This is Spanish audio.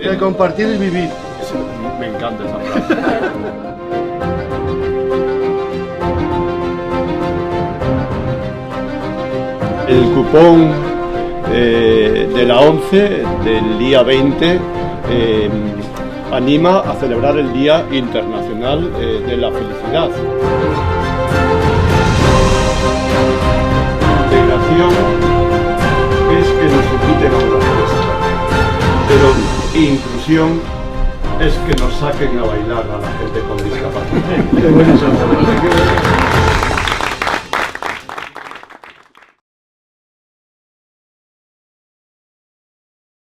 El compartir y vivir. Me encanta esa frase. El cupón de la ONCE del día 20 anima a celebrar el Día Internacional de la Felicidad. Integración es que nos inviten a una fiesta, pero inclusión es que nos saquen a bailar a la gente con discapacidad.